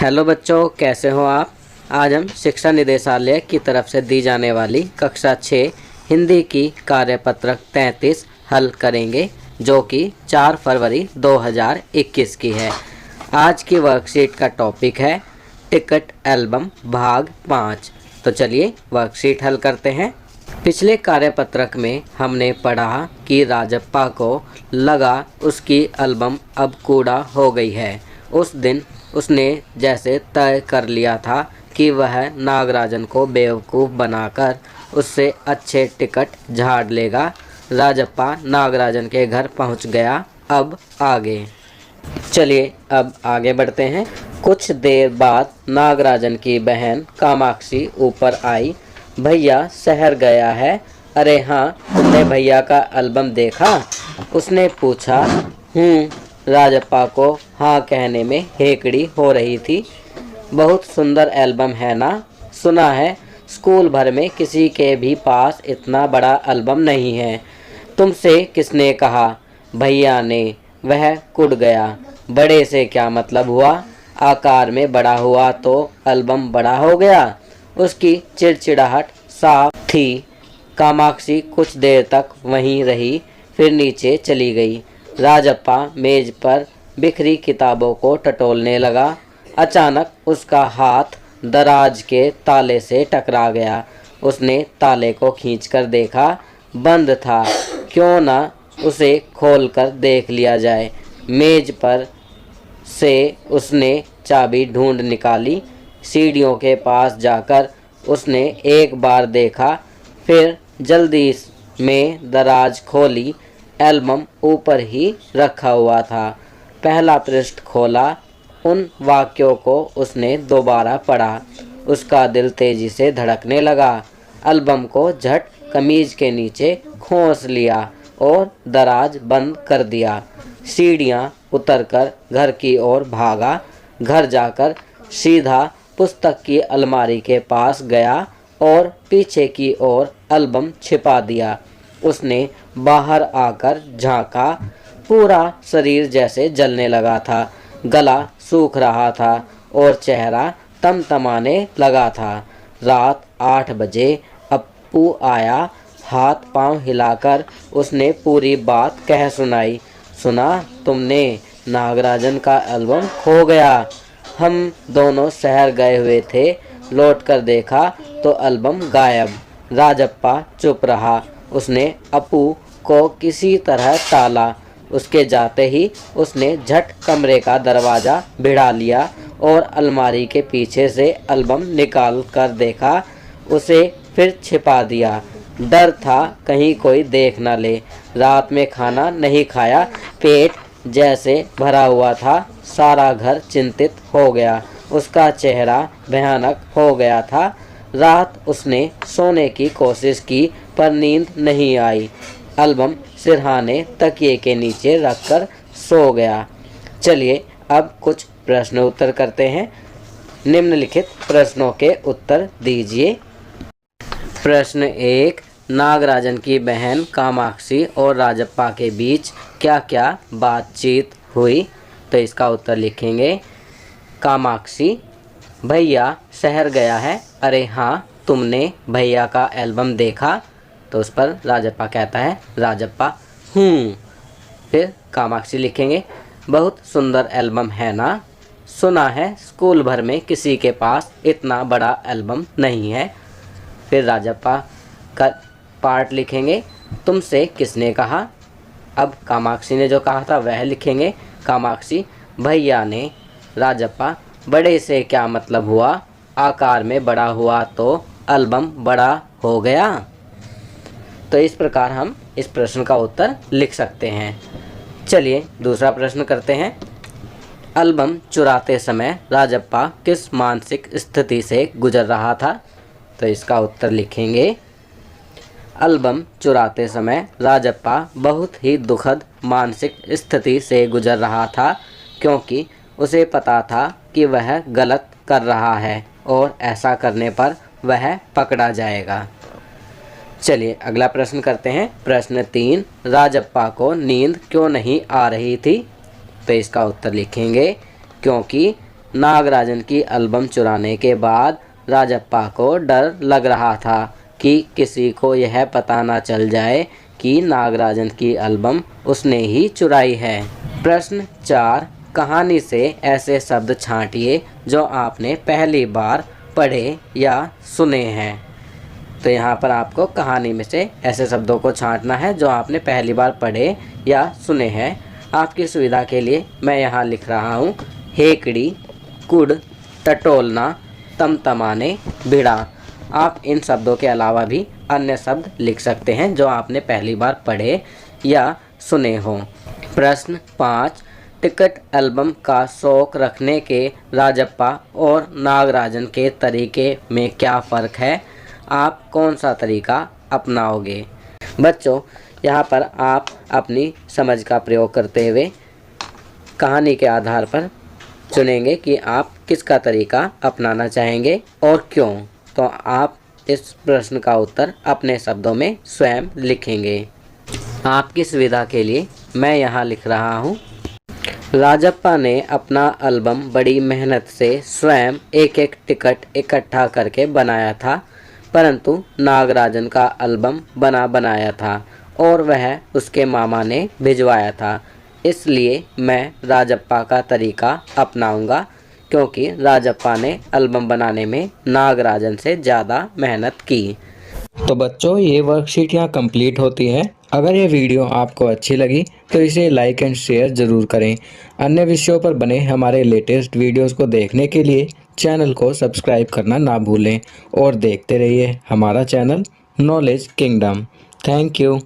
Hello बच्चों, कैसे हो आप। आज हम शिक्षा निदेशालय की तरफ से दी जाने वाली कक्षा 6 हिंदी की कार्यपत्रक 33 हल करेंगे, जो कि 4 फरवरी 2021 की है। आज की वर्कशीट का टॉपिक है टिकट एल्बम भाग 5। तो चलिए वर्कशीट हल करते हैं। पिछले कार्यपत्रक में हमने पढ़ा कि राजप्पा को लगा उसकी एल्बम अब कूड़ा हो गई है। उस दिन उसने जैसे तय कर लिया था कि वह नागराजन को बेवकूफ़ बनाकर उससे अच्छे टिकट झाड़ लेगा। राजप्पा नागराजन के घर पहुंच गया। अब आगे चलिए अब आगे बढ़ते हैं। कुछ देर बाद नागराजन की बहन कामाक्षी ऊपर आई। भैया शहर गया है। अरे हाँ, तुमने भैया का एल्बम देखा? उसने पूछा। राजप्पा को हाँ कहने में हेकड़ी हो रही थी। बहुत सुंदर एल्बम है ना? सुना है स्कूल भर में किसी के भी पास इतना बड़ा एल्बम नहीं है। तुमसे किसने कहा? भैया ने। वह कुड़ गया। बड़े से क्या मतलब हुआ? आकार में बड़ा हुआ तो एल्बम बड़ा हो गया। उसकी चिड़चिड़ाहट साफ थी। कामाक्षी कुछ देर तक वहीं रही, फिर नीचे चली गई। राजप्पा मेज पर बिखरी किताबों को टटोलने लगा। अचानक उसका हाथ दराज के ताले से टकरा गया। उसने ताले को खींचकर देखा, बंद था। क्यों ना उसे खोलकर देख लिया जाए। मेज पर से उसने चाबी ढूंढ निकाली। सीढ़ियों के पास जाकर उसने एक बार देखा, फिर जल्दी में दराज खोली। एल्बम ऊपर ही रखा हुआ था। पहला पृष्ठ खोला। उन वाक्यों को उसने दोबारा पढ़ा। उसका दिल तेजी से धड़कने लगा। एल्बम को झट कमीज के नीचे खोस लिया और दराज बंद कर दिया। सीढ़ियाँ उतरकर घर की ओर भागा। घर जाकर सीधा पुस्तक की अलमारी के पास गया और पीछे की ओर एल्बम छिपा दिया। उसने बाहर आकर झांका। पूरा शरीर जैसे जलने लगा था। गला सूख रहा था और चेहरा तमतमाने लगा था। रात 8 बजे अप्पू आया। हाथ पांव हिलाकर उसने पूरी बात कह सुनाई। सुना तुमने? नागराजन का एल्बम खो गया। हम दोनों शहर गए हुए थे। लौटकर देखा तो एल्बम गायब। राजप्पा चुप रहा। उसने अप्पू को किसी तरह टाला। उसके जाते ही उसने झट कमरे का दरवाज़ा भिड़ा लिया और अलमारी के पीछे से एल्बम निकाल कर देखा। उसे फिर छिपा दिया। डर था कहीं कोई देख न ले। रात में खाना नहीं खाया। पेट जैसे भरा हुआ था। सारा घर चिंतित हो गया। उसका चेहरा भयानक हो गया था। रात उसने सोने की कोशिश की पर नींद नहीं आई। एल्बम सिरहाने तकिए के नीचे रखकर सो गया। चलिए अब कुछ प्रश्न उत्तर करते हैं। निम्नलिखित प्रश्नों के उत्तर दीजिए। प्रश्न 1, नागराजन की बहन कामाक्षी और राजप्पा के बीच क्या क्या बातचीत हुई? तो इसका उत्तर लिखेंगे। कामाक्षी, भैया शहर गया है। अरे हाँ, तुमने भैया का एल्बम देखा? तो उस पर राजप्पा कहता है, राजप्पा फिर कामाक्षी लिखेंगे, बहुत सुंदर एल्बम है ना? सुना है स्कूल भर में किसी के पास इतना बड़ा एल्बम नहीं है। फिर राजप्पा का पार्ट लिखेंगे, तुमसे किसने कहा? अब कामाक्षी ने जो कहा था वह लिखेंगे। कामाक्षी, भैया ने। राजप्पा, बड़े से क्या मतलब हुआ? आकार में बड़ा हुआ तो एल्बम बड़ा हो गया। तो इस प्रकार हम इस प्रश्न का उत्तर लिख सकते हैं। चलिए दूसरा प्रश्न करते हैं। एल्बम चुराते समय राजप्पा किस मानसिक स्थिति से गुजर रहा था? तो इसका उत्तर लिखेंगे। एल्बम चुराते समय राजप्पा बहुत ही दुखद मानसिक स्थिति से गुजर रहा था, क्योंकि उसे पता था कि वह गलत कर रहा है और ऐसा करने पर वह पकड़ा जाएगा। चलिए अगला प्रश्न करते हैं। प्रश्न 3, राजप्पा को नींद क्यों नहीं आ रही थी? तो इसका उत्तर लिखेंगे, क्योंकि नागराजन की एल्बम चुराने के बाद राजप्पा को डर लग रहा था कि किसी को यह पता ना चल जाए कि नागराजन की एल्बम उसने ही चुराई है। प्रश्न 4, कहानी से ऐसे शब्द छांटिए जो आपने पहली बार पढ़े या सुने हैं। तो यहाँ पर आपको कहानी में से ऐसे शब्दों को छांटना है जो आपने पहली बार पढ़े या सुने हैं। आपकी सुविधा के लिए मैं यहाँ लिख रहा हूँ हेकड़ी, कुड़, टटोलना, तमतमाने, बिड़ा। आप इन शब्दों के अलावा भी अन्य शब्द लिख सकते हैं जो आपने पहली बार पढ़े या सुने हों। प्रश्न 5, टिकट एल्बम का शौक रखने के राजप्पा और नागराजन के तरीके में क्या फ़र्क है? आप कौन सा तरीका अपनाओगे? बच्चों, यहाँ पर आप अपनी समझ का प्रयोग करते हुए कहानी के आधार पर चुनेंगे कि आप किसका तरीका अपनाना चाहेंगे और क्यों। तो आप इस प्रश्न का उत्तर अपने शब्दों में स्वयं लिखेंगे। आपकी सुविधा के लिए मैं यहाँ लिख रहा हूँ, राजप्पा ने अपना एल्बम बड़ी मेहनत से स्वयं एक एक टिकट इकट्ठा करके बनाया था, परंतु नागराजन का एल्बम बना बनाया था और वह उसके मामा ने भिजवाया था। इसलिए मैं राजप्पा का तरीका अपनाऊंगा क्योंकि राजप्पा ने एल्बम बनाने में नागराजन से ज़्यादा मेहनत की। तो बच्चों, ये वर्कशीट यहाँ कंप्लीट होती है। अगर ये वीडियो आपको अच्छी लगी तो इसे लाइक एंड शेयर ज़रूर करें। अन्य विषयों पर बने हमारे लेटेस्ट वीडियोस को देखने के लिए चैनल को सब्सक्राइब करना ना भूलें और देखते रहिए हमारा channel knowledge kingdom. Thank you.